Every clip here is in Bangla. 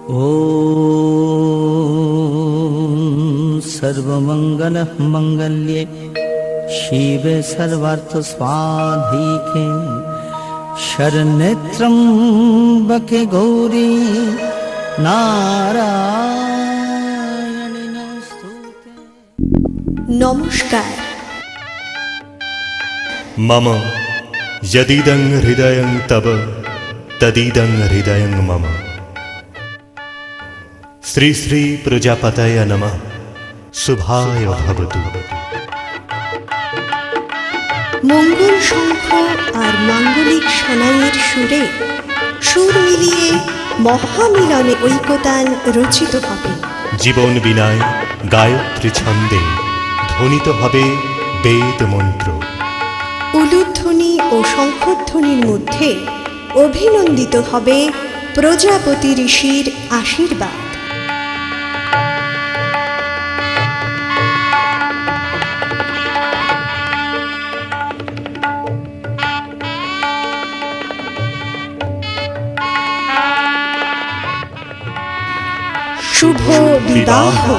ॐ सर्वमङ्गलमङ्गल्ये शिवे सर्वार्थसाधिके शरण्ये त्र्यम्बके गौरी नारायणि नमोस्तुते। নমস্কার। मम यदिदं हृदयं तव तदिदं हृदयं मम। श्री श्री प्रजापतये नमः। शुभाय भवतु। মঙ্গল শঙ্খ আর মাঙ্গলিক সানাইয়ের সুরে সুর মিলিয়ে মহামিলনে ঐকতান রচিত হবে। জীবন বিনায় গায়ত্রী ছন্দে ধ্বনিত হবে বেদ মন্ত্র। উলুধ্বনি ও শঙ্খধ্বনির মধ্যে অভিনন্দিত হবে প্রজাপতি ঋষির আশীর্বাদ। শুভ বিবাহ।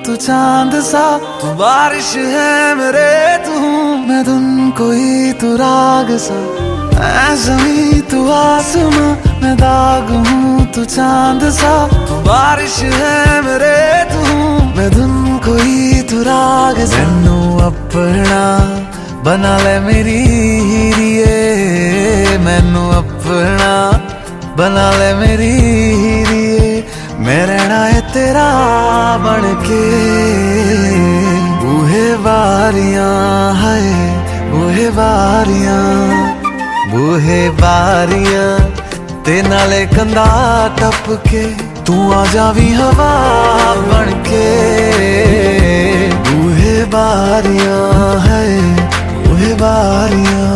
तू चांद सा, तू बारिश है मेरे तू मैं धुन कोई तू राग सा, ऐ ज़मीं तू आसमां मैं दाग हूँ तू चांद सा, तू बारिश है मेरे तू मैं धुन कोई तू राग सा। मैनू अपना बना ले मेरी हीरिए, मैनू अपना बना ले मेरी हीरिए, मैं रहना है तेरा बन के। बूहे बारियां है बूहे बारियां, बूहे बारियां ते नाले कंधा टप के, तू आ जावी हवा बन के। बूहे बारियां है बूहे बारियां,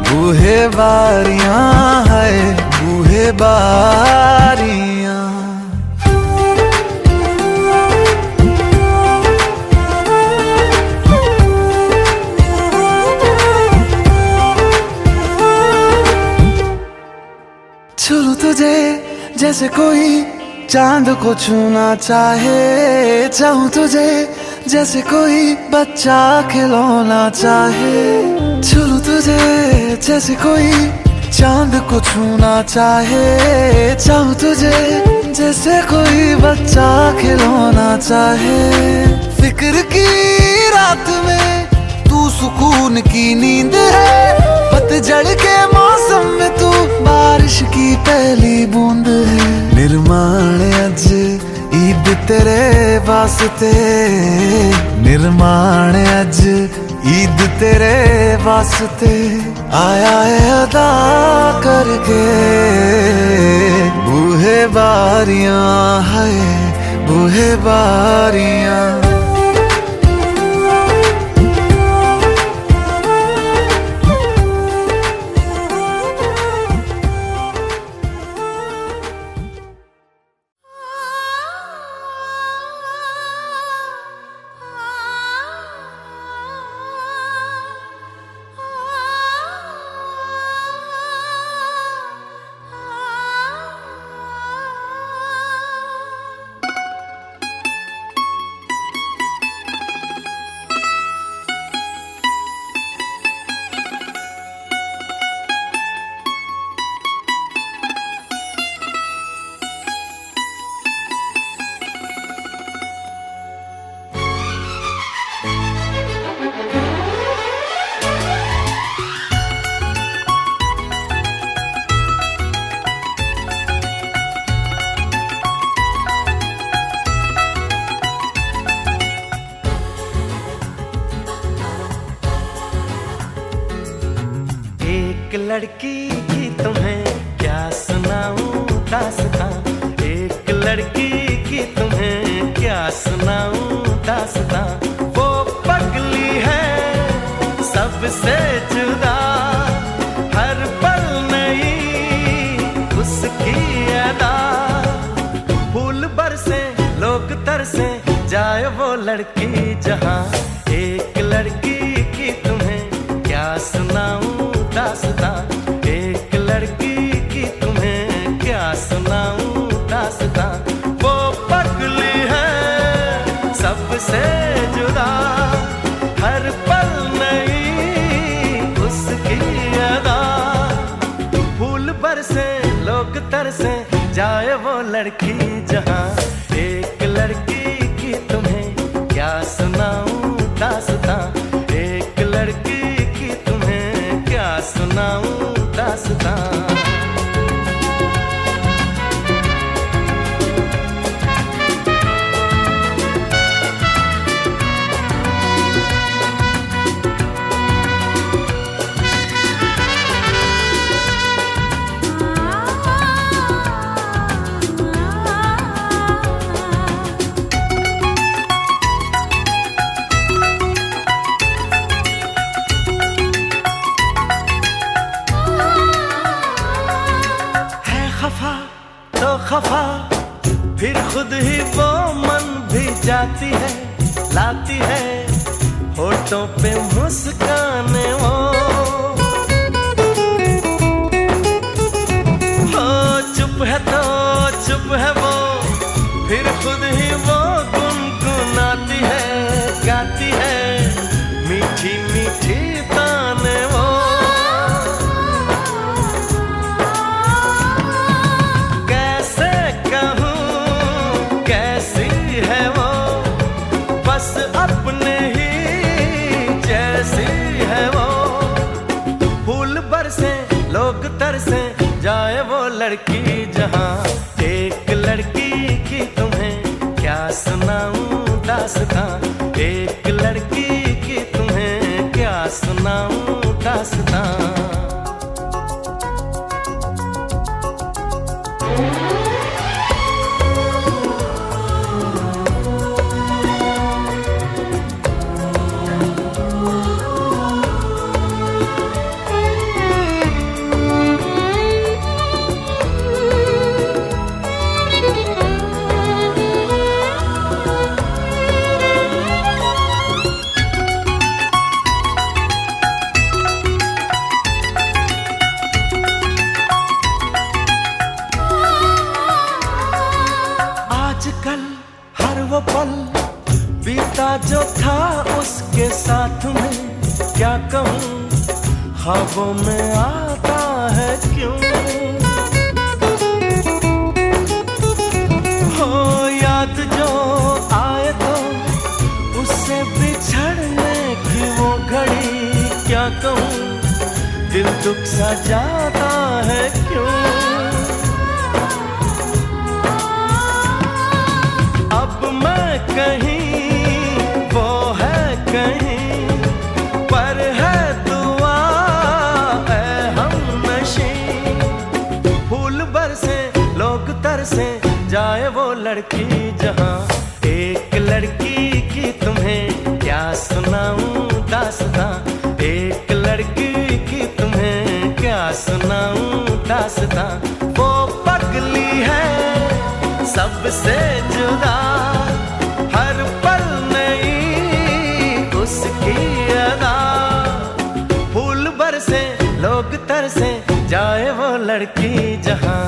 बूहे बारियां है बूहे बारियां। छू तुझे जैसे कोई चांद को छूना चाहे, चाहूं तुझे जैसे कोई बच्चा खिलौना चाहे। छू तुझे जैसे कोई चांद को छूना चाहे, चाहूं तुझे जैसे कोई बच्चा खिलौना चाहे। फिक्र की रात में तू सुकून की नींद है, पतझड़ के मौसम में तू बारिश की पहली बूंद है। निर्माण अज ईद तेरे वास्ते, निर्माण अज ईद तेरे वास्ते, आया है अदा करके। बूहे बारियां है बूहे बारियां, एक लड़की की तुम्हें क्या सुनाऊं दास्तां, एक लड़की की तुम्हें क्या सुनाऊं दास्तां। वो पगली है सबसे जुदा, हर पल नई उसकी अदा। फूल बरसे लोग तरसे जाए वो लड़की जहां, एक लड़की की तुम्हें क्या सुनाऊं दास्तां, एक लड़की की तुम्हें क्या सुनाऊं दास्तां। वो पगली है सबसे जुदा, हर पल नई उसकी अदा। फूल बरसे लोग तरसे जाए वो लड़की जहां, एक लड़की की तुम्हें क्या सुनाऊं दास्तां, एक लड़की की तुम्हें क्या सुनाऊं दास्तां। खफा फिर खुद ही वो मन भी जाती है, लाती है होठों पे मुस्काने वो। हो चुप है तो चुप है वो, फिर खुद ही वो गुनगुनाती बस अपने ही जैसी है वो। फूल बरसे लोग तरसे जाए वो लड़की जहां। एक लड़की की तुम्हें क्या सुनाऊं दास्तां, एक लड़की की तुम्हें क्या सुनाऊं दास्तां। आजकल हर वो पल बीता जो था उसके साथ में, क्या कहूँ ख्वाबों में आता है क्यों। हो याद जो आए तो उससे बिछड़ने की वो घड़ी, क्या कहूँ दिल दुख सा जाता है क्यों। कहीं वो है कहीं पर है दुआ है हमनशी। फूल बरसे लोग तरसे जाए वो लड़की जहां। एक लड़की की तुम्हें क्या सुनाऊं दास्तां, एक लड़की की तुम्हें क्या सुनाऊं दास्तां। वो पगली है सबसे जुदा, हर पल नई उसकी अदा। फूल बरसे लोग तरसे जाए वो लड़की जहां।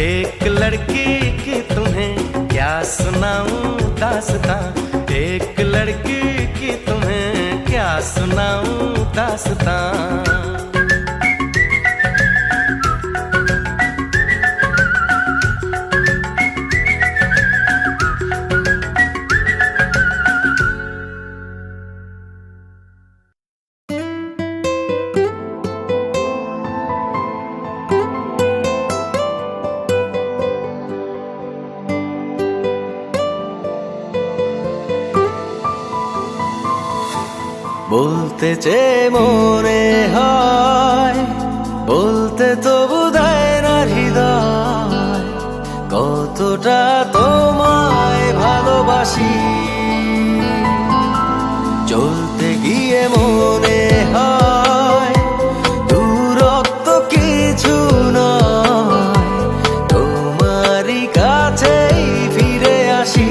एक लड़की की तुम्हें क्या सुनाऊं दास्तां, एक लड़की की तुम्हें क्या सुनाऊं दास्तां। বলতে চেয়ে মনে হয়, বলতে তবু দেয় না হৃদয়, কতটা তোমায় ভালোবাসি। চলতে গিয়ে মনে হয় দূরত্ব কিছু নয়, তোমারই কাছেই ফিরে আসি।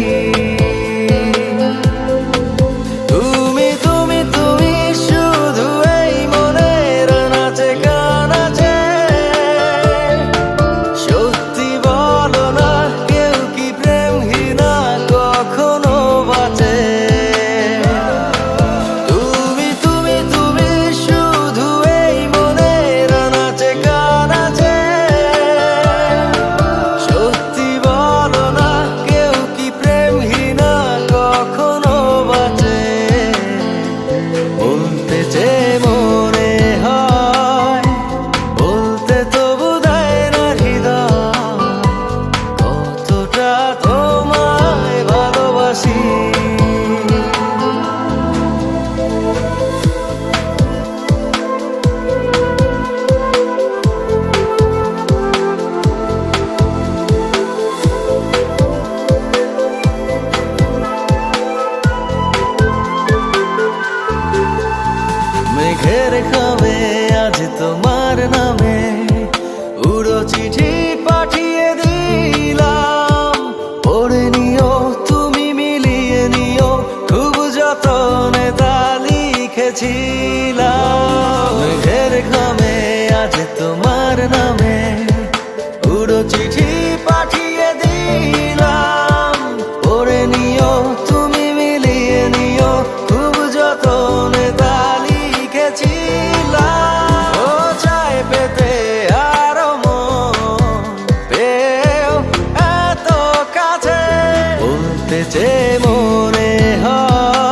মেঘের খামে আজ তোমার নামে উড়ো চিঠি পাঠিয়ে দিলাম। পড়ে নিও তুমি মিলিয়ে নিও, খুব যতনে তা লিখেছিলাম। মেঘের খামে আজ তোমার নামে উড়ো চিঠি পাঠিয়ে দিলাম। পড়ে নিও তুমি মিলিয়ে নিও, খুব যতনে তা লিখেছিলাম। ও চায় পেতে আরো মন পেও এত কাছে, বলতে চেয়ে মনে হয়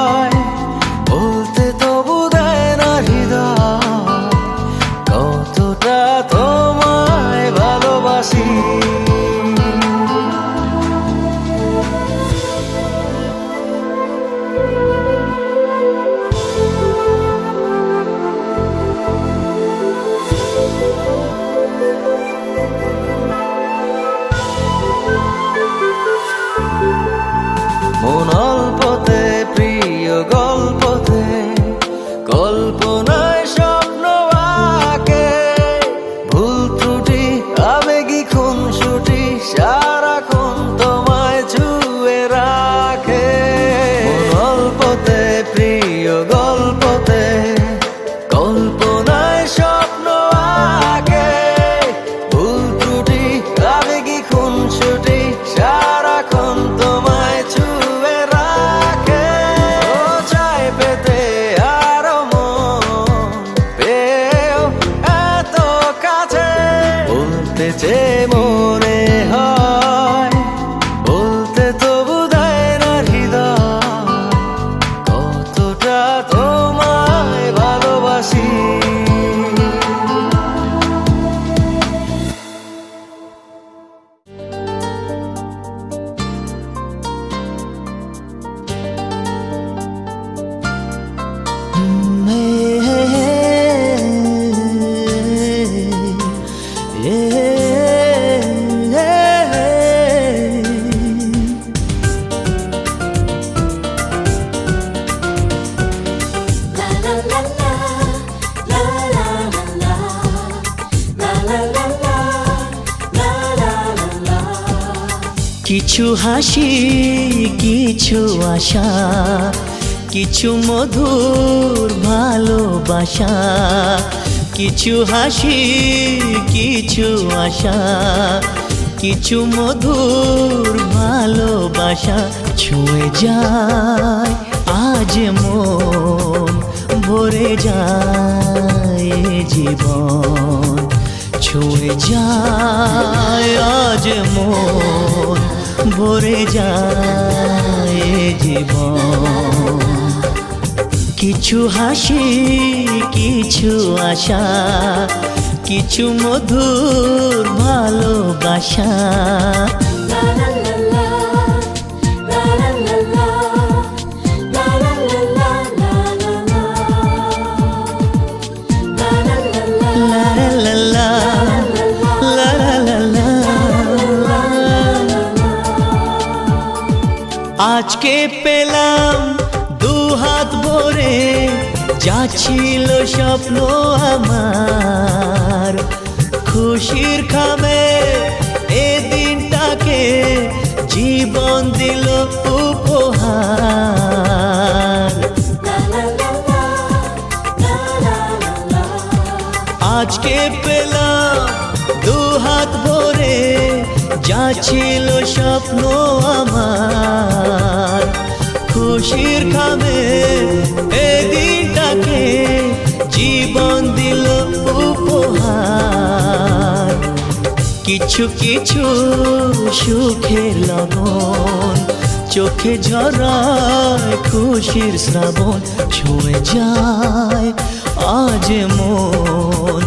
কিছু হাসি কিছু আশা, কিছু মধুর ভালোবাসা। কিছু হাসি কিছু আশা, কিছু মধুর ভালোবাসা। ছুঁয়ে যায় আজ মন, ভরে যায় জীবন। ছুঁয়ে যায় আজ মন, ভরে যায় জীবন। কিছু হাসি কিছু আশা, কিছু মধুর ভালোবাসা। আজকে পেলাম দু হাত ভরে, যা ছিল স্বপ্ন আমার। খুশির খামে এ দিনটাকে জীবন দিল উপহার। আজকে পেলাম দু হাত ভরে, যা ছিল স্বপ্ন আমার। খুশির খামে এ দিনটাকে জীবন দিল উপহার। কিছু কিছু সুখের লগন, চোখে ঝরায় খুশির শ্রাবণ। ছুঁয়ে যায় আজ মন,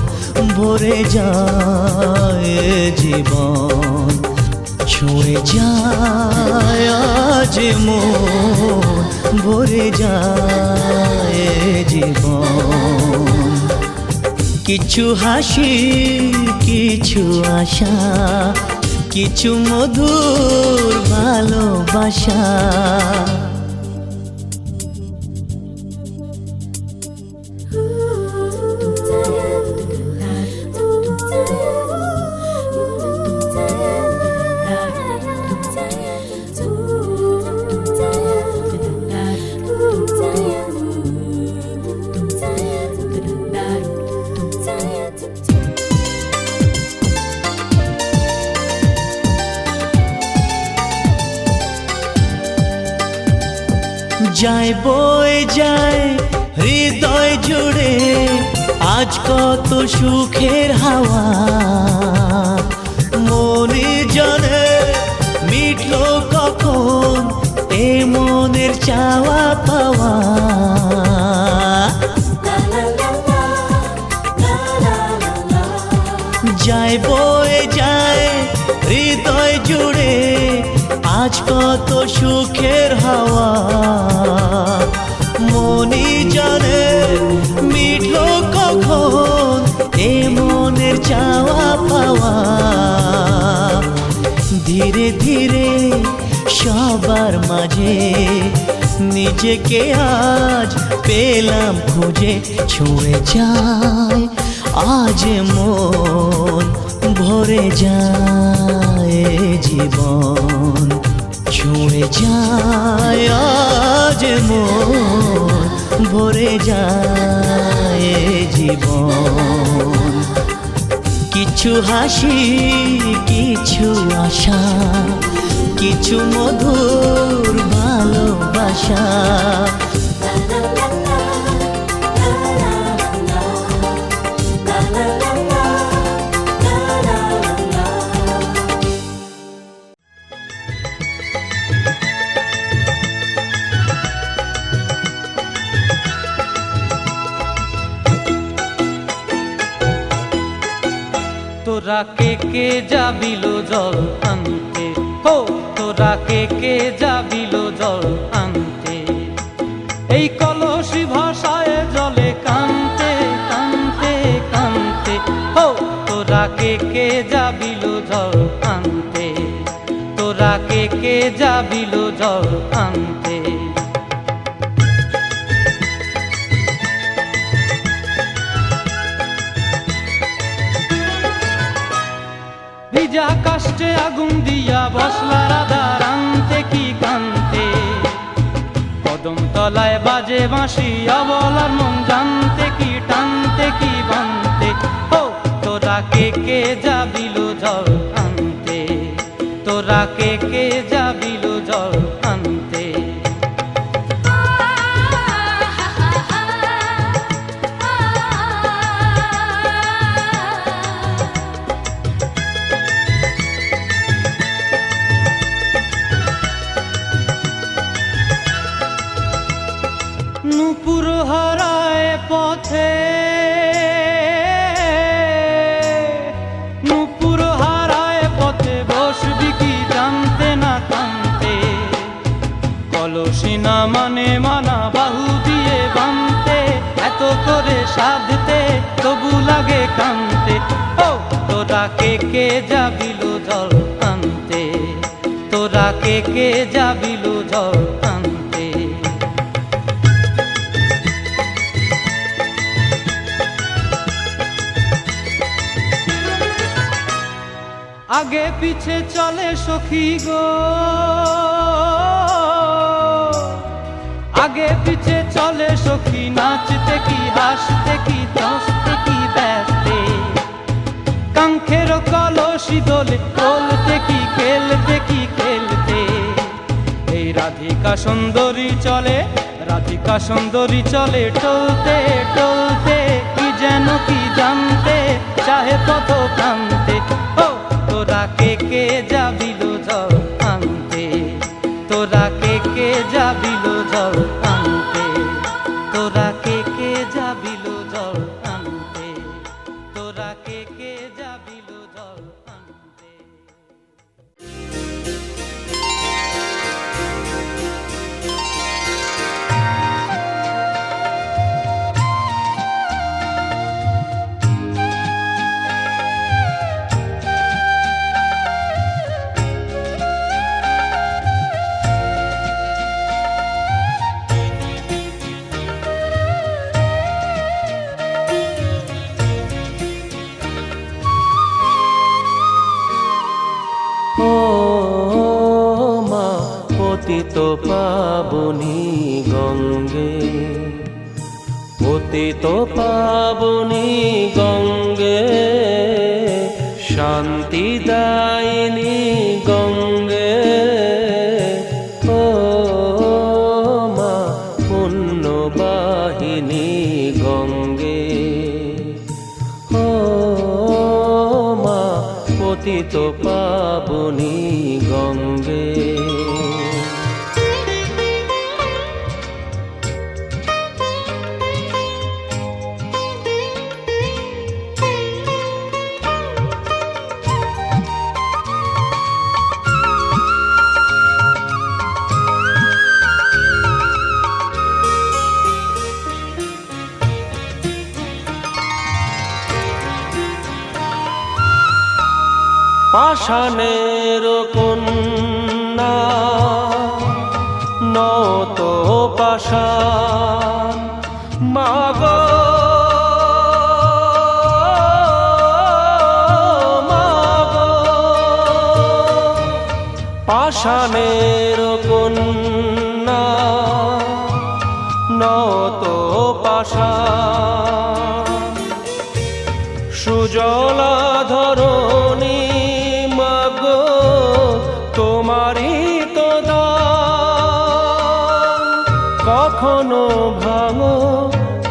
ভরে যায় জীবন। ছুঁয়ে যায় আজ মন, ভরে যায় জীবন। কিছু হাসি কিছু আশা, কিছু মধুর ভালোবাসা। যায় বয়ে যায় হৃদয় জুড়ে আজ কত সুখের হাওয়া। মনে জানে মিটলো কখন এ মনের চাওয়া পাওয়া। যায় বয়ে যায় হৃদয় জুড়ে আজ কত সুখের হাওয়া। মনি জানে মিটলো কখন এ মনের চাওয়া পাওয়া। ধীরে ধীরে সবার মাঝে নিজেকে আজ পেলাম খুঁজে। ছুঁয়ে যায় আজ মন, ভরে যায় জীবন। ছুঁয়ে যায় আজ মন, ভরে যায় জীবন। কিছু হাসি কিছু আশা, কিছু মধুর ভালোবাসা। তোরা কে যাবিল জল আনতে, হো তোরা কে যাবিল জল আনতে। এই কলসি ভাষায় জলে কানতে কানতে কানতে। হো তোরা কে যাবিল জল আনতে, তোরা কে যাবিল জল আনতে। ভিজা কাষ্টে আগুন দিয়া বসলা রাধা রান্তে কি কান্তে, কদম তলায় বাজে বাঁশি অবলার মন জানতে কি টানতে কি বানতে। ও তোরা কে যাবিল জল আনতে, তোরা কে যাবিল জল আনতে। নূপুর হারায় পথে, নূপুর হারায় পথে বসবি কি জানতে না কানতে, কলসি না মানে মানা বাহু দিয়ে বানতে, এত করে সাধতে তবু লাগে কানতে। ও তোরা কে যাবিল জল আনতে, তোরা কে যাবিল জল আনতে। আগে পিছে চলে সখী গো, আগে পিছে চলে সখী, নাচতে কি হাসতে কি দশতে কি ব্যস্তে, কাঙ্ক্ষের কলসি দোলে বলতে কি খেলতে কি খেলতে। এই রাধিকা সুন্দরী চলে, রাধিকা সুন্দরী চলে টলতে টলতে, কি যেন কি জানতে চাহে পথ প্রান্তে। ও তোরা কে যাবিল জল আনতে, তোরা কে যাবিল জল আনতে, তোরা কে যাবিল জল আনতে, তোরা কে যাবিল জল আনতে। ও মা পতিত পাবনী গঙ্গে, পতিত পাবনী গঙ্গে, শান্তি দায়িনী গঙ্গে। ও মা পুণ্যবাহিনী গঙ্গে, ও মা পতিত পাবনী গঙ্গে। পাষাণের কন্যা নত পাষাণ, মাগো মাগো, পাষাণের কন্যা নত পাষাণ, সুজলা ধরণী মাগো তোমারই তো দান। কখনো ভাঙো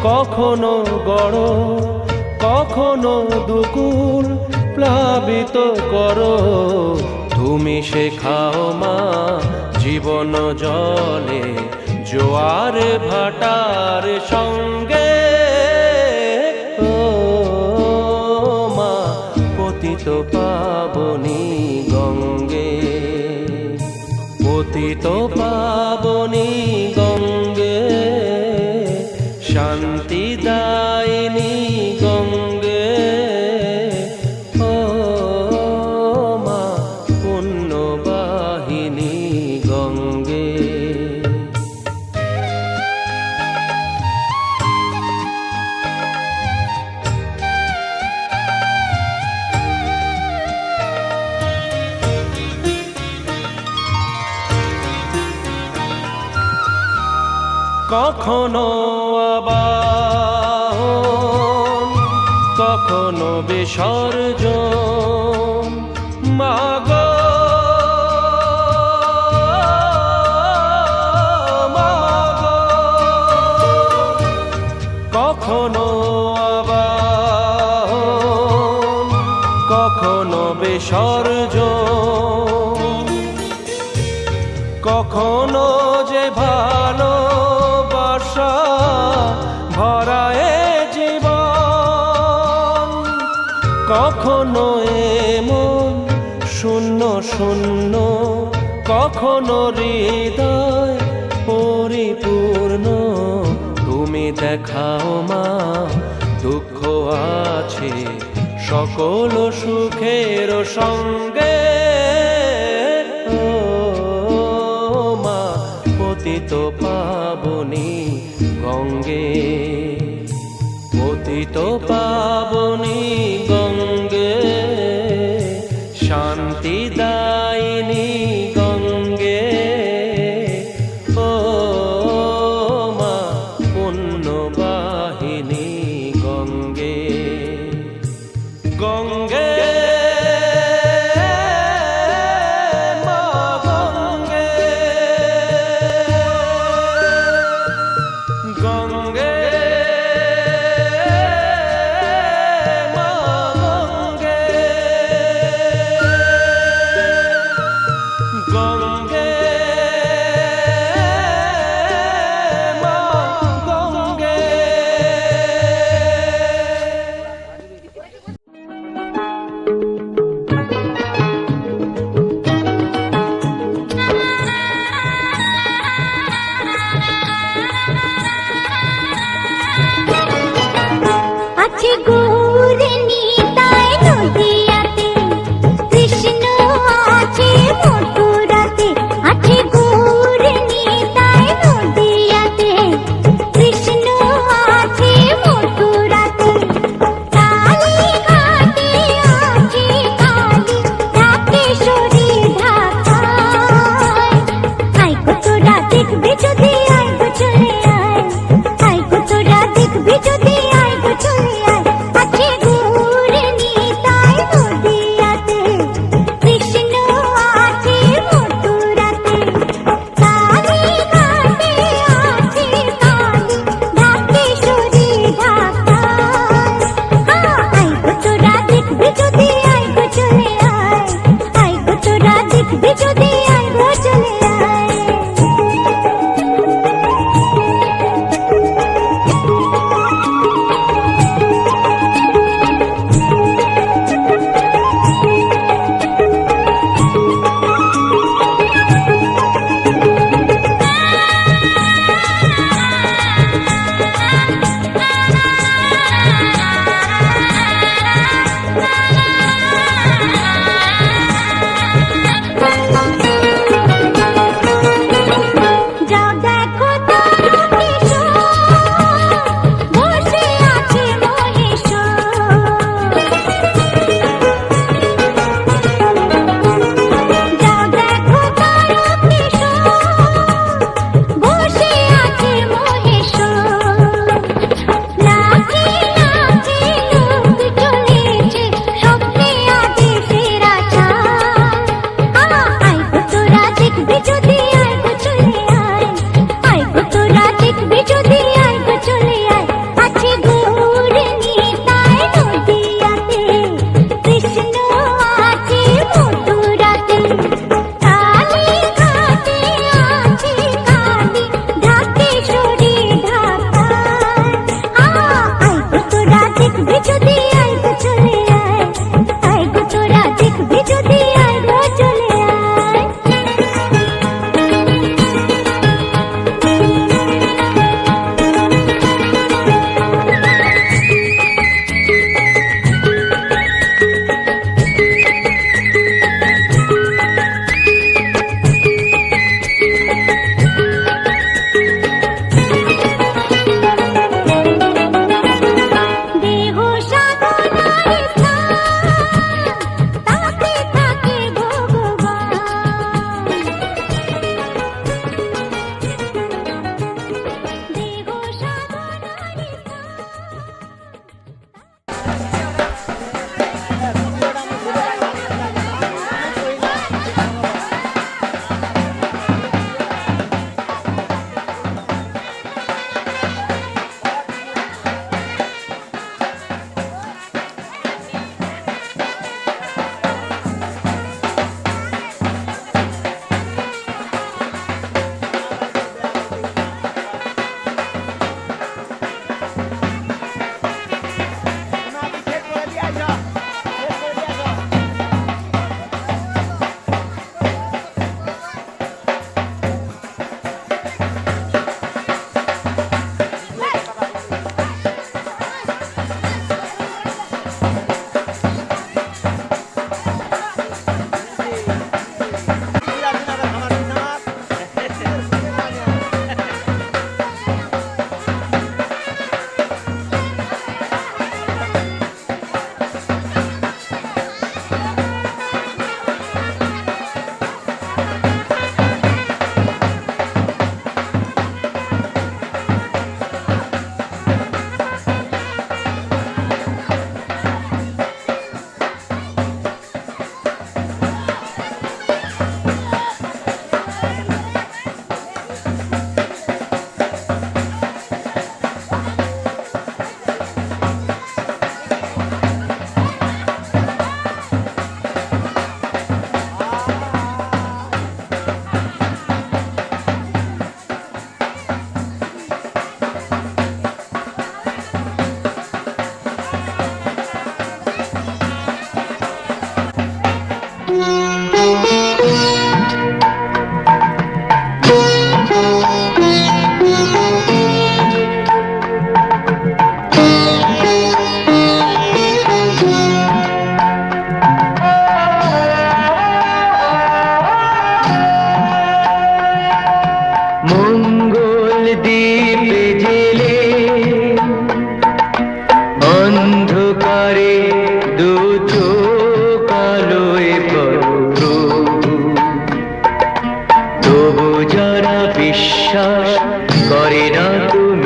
কখনো গড়ো, কখনো দুকুল প্লাবিত করো, তুমি শেখাও মা জীবন জলে জোয়ার ভাটার সঙ্গে। ও মা পতিত পাবনী গঙ্গে, পতিত পাবনী গঙ্গে, শান্তি দায়িনী গঙ্গে। ও মা পুণ্যবাহিনী গঙ্গে। কখনো আবাহন, কখনো বিসর্জন। মাগো মাগো, কখনো আবাহন, কখনো বিসর্জন। কখনো যে ভালোবাসা ভরায় জীবন, কখনো এমন শূন্য শূন্য, কখনো হৃদয় পরিপূর্ণ। তুমি দেখাও মা দুঃখ আছে সকল সুখের সঙ্গে। ও মা পতিত পাবনী গঙ্গে, পতিত পাবনী গঙ্গে, শান্তি দায়িনী গঙ্গে। ও মা পুণ্যবাহিনী গঙ্গে, গঙ্গে মা গঙ্গে, গঙ্গে মা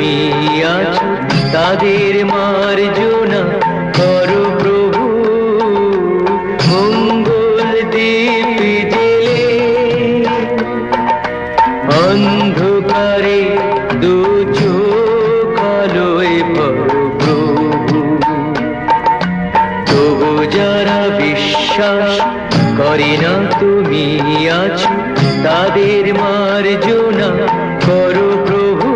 তুমি আছো তাদের মার্জনা করো প্রভু মঙ্গল দীপ জেলে অন্ধকারে দু চোখ আলোয় পড়ো প্রভু তবু যারা বিশ্বাস করে না তুমি আছো তাদের মার্জনা করো প্রভু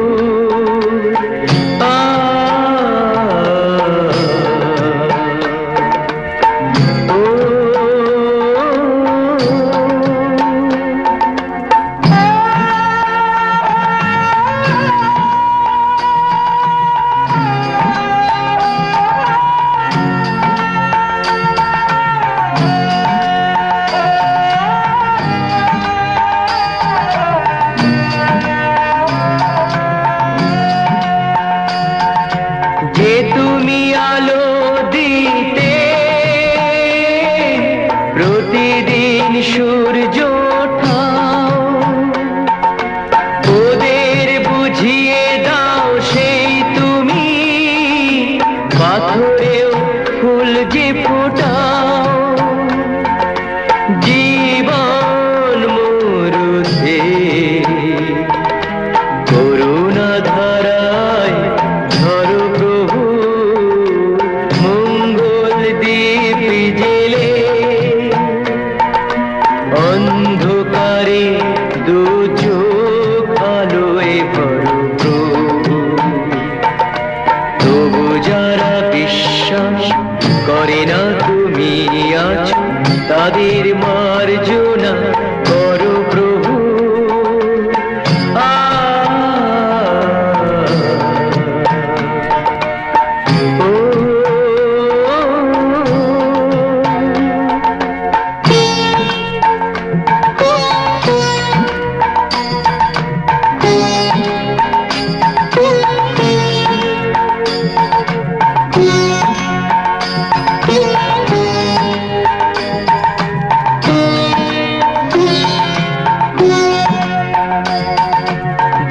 যে তুমি আলো দিতে প্রতিদিন সূর্য ওঠাও ওদের বুঝিয়ে দাও সেই তুমি পাথরেও ফুল যে ফোটাও জীবন মরুতে করুণা ধারায় ধরো প্রভু মঙ্গল দীপ জেলে অন্ধকারে দু চোখ আলোয় ভরো প্রভু তবু যারা বিশ্বাস করে না তুমি আছো তাদের মার্জনা করো প্রভু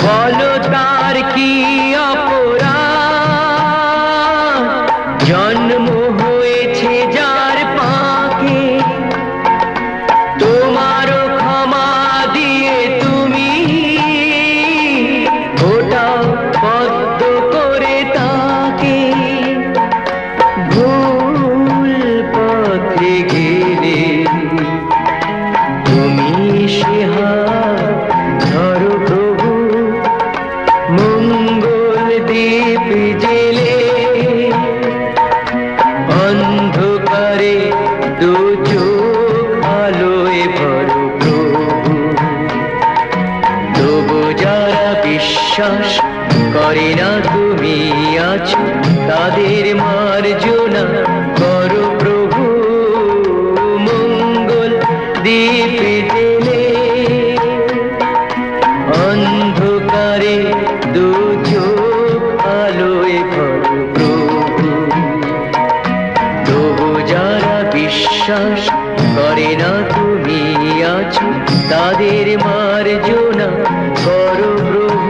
বলো তার কি অপরাধ জন্ম হয়েছে যার পাকে তোমারও ক্ষমা দিয়ে তুমি ওটাও পদ্ম করে তাকে ভুল পথে গেলে তুমি সে হাত ধরো প্রভু মঙ্গল দীপ জেলে অন্ধকারে দু চোখ আলোয় ভরো প্রভু তবু যারা বিশ্বাস করে না তুমি আছো তাদের মার্জনা করো প্রভু মঙ্গল দীপ জেলে অন্ধকারে দু চোখ আলোয় ভরো প্রভু তবু যারা বিশ্বাস করে না তুমি আছো তাদের মার্জনা করো প্রভু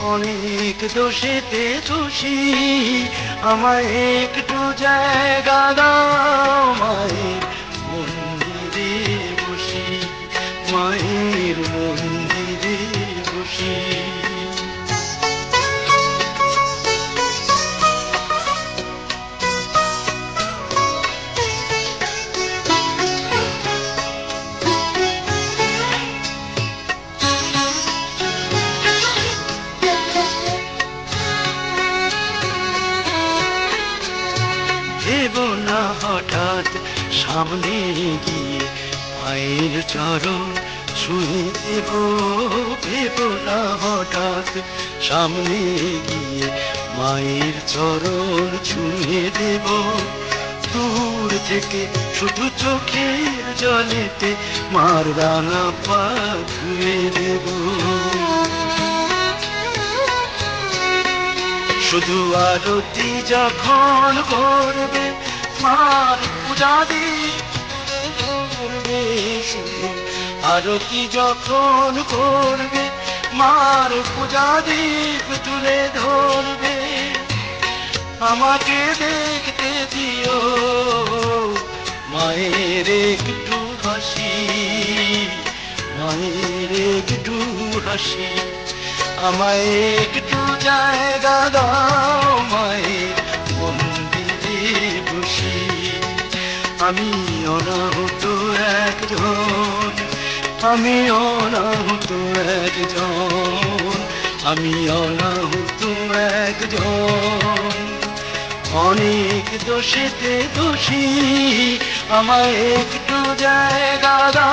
অনেক দোষেতে দোষী, আমায় একটু জায়গা দাও, মায়ের মন্দিরে বসি, মায়ের মন্দিরে বসি। ভেবো না হঠাৎ সামনে গিয়ে মায়ের চরণ ছুঁয়ে দেব, ভেবো না হঠাৎ সামনে গিয়ে মায়ের চরণ ছুঁয়ে দেব। দূর থেকে শুধু চোখের জলেতে মার রাঙা পা ধুয়ে দেব। শুধু আরতি যখন করবে মার পূজা দিবে, শুধু আরতি যখন করবে মার পূজা দীপ তুলে ধরবে। আমাকে দেখতে দিও মায়ের একটু হাসি, মায়ের একটু হাসি। আমায় একটু জায়গা দাও, মায়ের মন্দিরে বসি। আমি অনাহত একজন, আমি অনাহত একজন, আমি অনাহত একজন। অনেক দোষেতে দোষী, আমায় একটু জায়গা দাও।